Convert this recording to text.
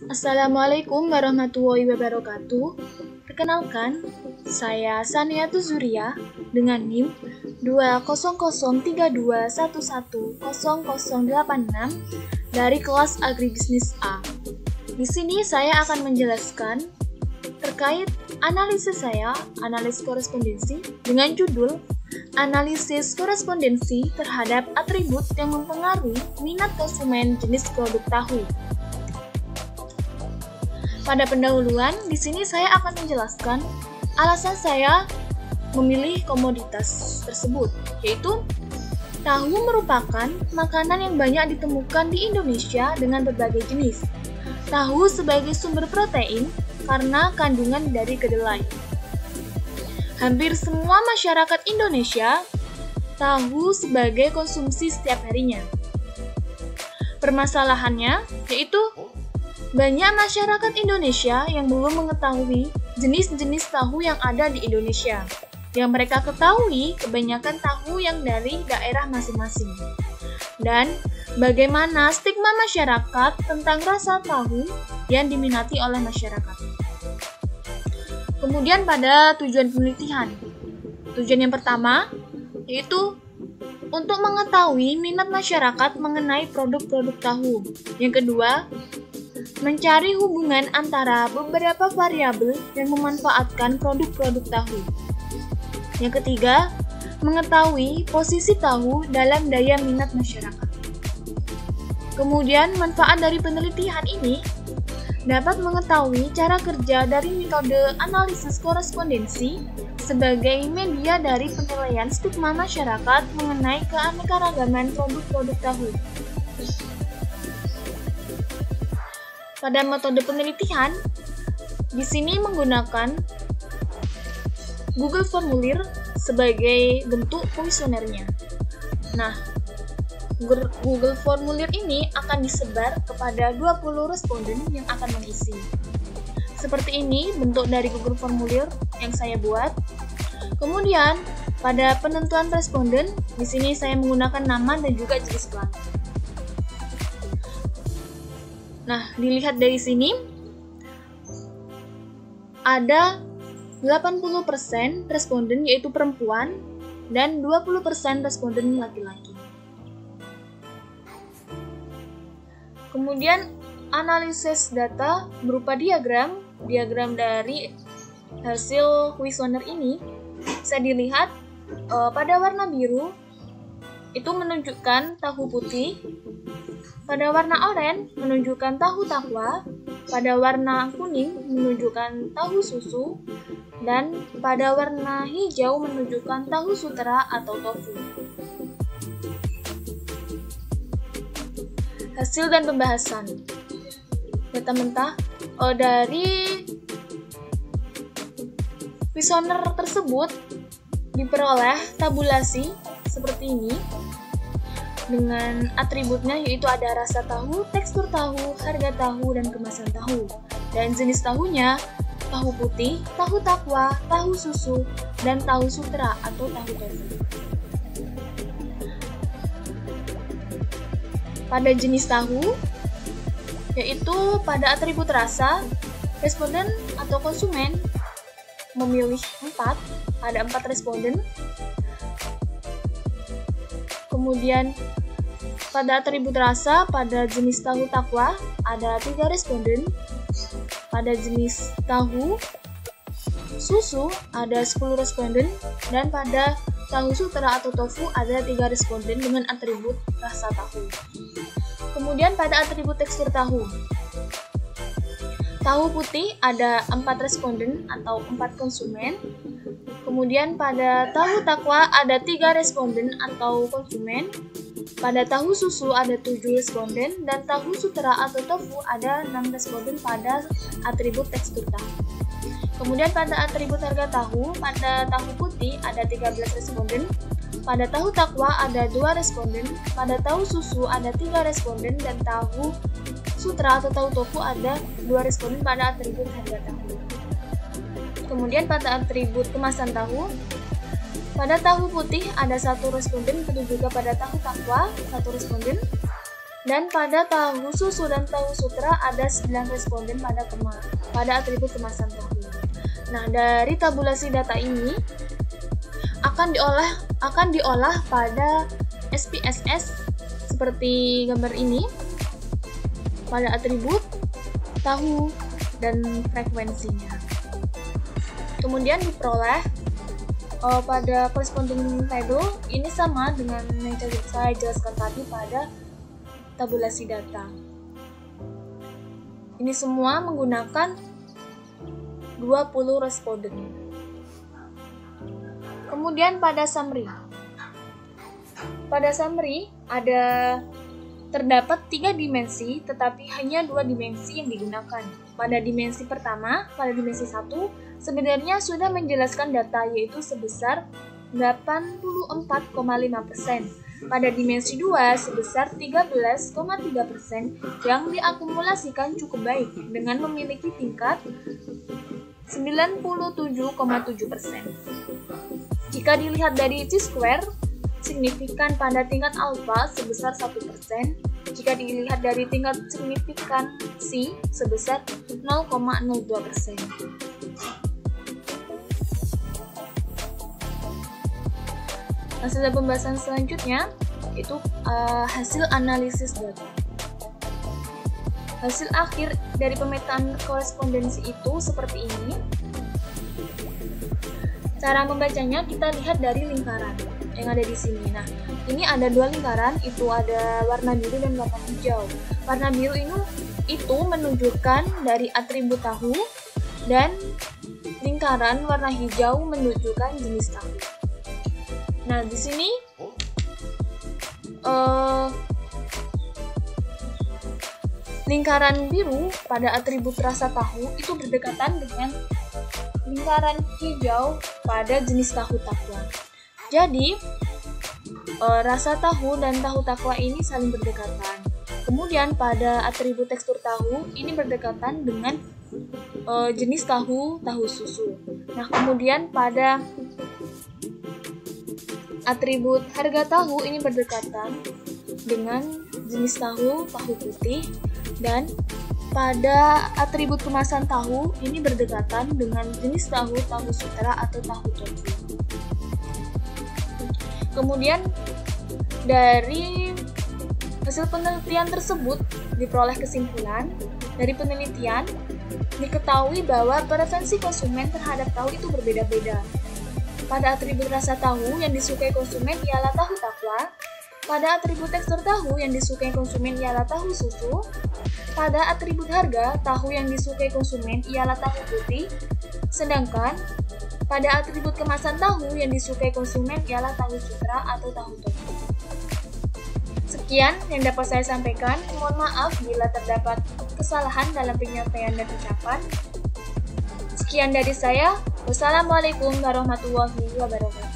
Assalamualaikum warahmatullahi wabarakatuh. Perkenalkan, saya Saniatus Zuria dengan NIM 20032111086 dari kelas Agribisnis A. Di sini saya akan menjelaskan terkait analisis korespondensi dengan judul Analisis korespondensi terhadap atribut yang mempengaruhi minat konsumen jenis produk tahu. Pada pendahuluan, di sini saya akan menjelaskan alasan saya memilih komoditas tersebut, yaitu tahu merupakan makanan yang banyak ditemukan di Indonesia dengan berbagai jenis. Tahu sebagai sumber protein karena kandungan dari kedelai. Hampir semua masyarakat Indonesia tahu sebagai konsumsi setiap harinya. Permasalahannya yaitu banyak masyarakat Indonesia yang belum mengetahui jenis-jenis tahu yang ada di Indonesia. Yang mereka ketahui kebanyakan tahu yang dari daerah masing-masing. Dan bagaimana stigma masyarakat tentang rasa tahu yang diminati oleh masyarakat. Kemudian pada tujuan penelitian. Tujuan yang pertama yaitu untuk mengetahui minat masyarakat mengenai produk-produk tahu. Yang kedua, mencari hubungan antara beberapa variabel yang memanfaatkan produk-produk tahu. Yang ketiga, mengetahui posisi tahu dalam daya minat masyarakat. Kemudian, manfaat dari penelitian ini dapat mengetahui cara kerja dari metode analisis korespondensi sebagai media dari penilaian stigma masyarakat mengenai keanekaragaman produk-produk tahu. Pada metode penelitian, di sini menggunakan Google Formulir sebagai bentuk kuesionernya. Nah, Google Formulir ini akan disebar kepada 20 responden yang akan mengisi. Seperti ini bentuk dari Google Formulir yang saya buat. Kemudian, pada penentuan responden, di sini saya menggunakan nama dan juga jenis pelanggan. Nah, dilihat dari sini, ada 80% responden yaitu perempuan dan 20% responden laki-laki. Kemudian analisis data berupa diagram dari hasil kuesioner ini bisa dilihat pada warna biru itu menunjukkan tahu putih, pada warna oranye menunjukkan tahu takwa, pada warna kuning menunjukkan tahu susu, dan pada warna hijau menunjukkan tahu sutera atau tofu. Hasil dan pembahasan. Data mentah dari kuesioner tersebut diperoleh tabulasi seperti ini dengan atributnya yaitu ada rasa tahu, tekstur tahu, harga tahu, dan kemasan tahu. Dan jenis tahunya tahu putih, tahu takwa, tahu susu, dan tahu sutera atau tahu tofu. Pada jenis tahu, yaitu pada atribut rasa, responden atau konsumen memilih 4, ada 4 responden. Kemudian pada atribut rasa, pada jenis tahu takwa, ada 3 responden. Pada jenis tahu susu, ada 10 responden. Dan pada tahu sutera atau tofu, ada 3 responden dengan atribut rasa tahu. Kemudian pada atribut tekstur tahu. Tahu putih ada 4 responden atau 4 konsumen. Kemudian pada tahu takwa ada 3 responden atau konsumen. Pada tahu susu ada 7 responden. Dan tahu sutera atau tofu ada 6 responden pada atribut tekstur tahu. Kemudian pada atribut harga tahu, pada tahu putih ada 13 responden. Pada tahu takwa ada 2 responden, pada tahu susu ada 3 responden, dan tahu sutera atau tahu tofu ada 2 responden pada atribut harga tahu. Kemudian pada atribut kemasan tahu, pada tahu putih ada 1 responden, begitu juga pada tahu takwa 1 responden. Dan pada tahu susu dan tahu sutra ada 9 responden pada atribut kemasan tahu. Nah, dari tabulasi data ini akan diolah pada SPSS seperti gambar ini pada atribut tahu dan frekuensinya. Kemudian diperoleh pada corresponding table ini sama dengan yang saya jelaskan tadi pada tabulasi data. Ini semua menggunakan 20 responden. Kemudian pada summary. Pada summary terdapat 3 dimensi, tetapi hanya 2 dimensi yang digunakan. Pada dimensi pertama, pada dimensi 1, sebenarnya sudah menjelaskan data yaitu sebesar 84,5%. Pada dimensi 2 sebesar 13,3% yang diakumulasikan cukup baik dengan memiliki tingkat 97,7%. Jika dilihat dari chi-square, signifikan pada tingkat alfa sebesar 1%, jika dilihat dari tingkat signifikan C sebesar 0,02%. Hasil pembahasan selanjutnya itu hasil analisis data. Hasil akhir dari pemetaan korespondensi itu seperti ini. Cara membacanya kita lihat dari lingkaran yang ada di sini. Nah, ini ada 2 lingkaran, itu ada warna biru dan warna hijau. Warna biru itu menunjukkan dari atribut tahu dan lingkaran warna hijau menunjukkan jenis tahu. Nah, di sini lingkaran biru pada atribut rasa tahu itu berdekatan dengan lingkaran hijau pada jenis tahu takwa. Jadi, rasa tahu dan tahu takwa ini saling berdekatan. Kemudian pada atribut tekstur tahu ini berdekatan dengan jenis tahu susu. Nah, kemudian pada atribut harga tahu ini berdekatan dengan jenis tahu putih, dan pada atribut kemasan tahu ini berdekatan dengan jenis tahu sutra atau tahu tofu. Kemudian dari hasil penelitian tersebut diperoleh kesimpulan. Dari penelitian diketahui bahwa preferensi konsumen terhadap tahu itu berbeda-beda. Pada atribut rasa tahu yang disukai konsumen ialah tahu takwa. Pada atribut tekstur tahu yang disukai konsumen ialah tahu susu. Pada atribut harga, tahu yang disukai konsumen ialah tahu putih. Sedangkan pada atribut kemasan tahu yang disukai konsumen ialah tahu sutra atau tahu tofu. Sekian yang dapat saya sampaikan. Mohon maaf bila terdapat kesalahan dalam penyampaian dan ucapan. Sekian dari saya. Wassalamualaikum warahmatullahi wabarakatuh.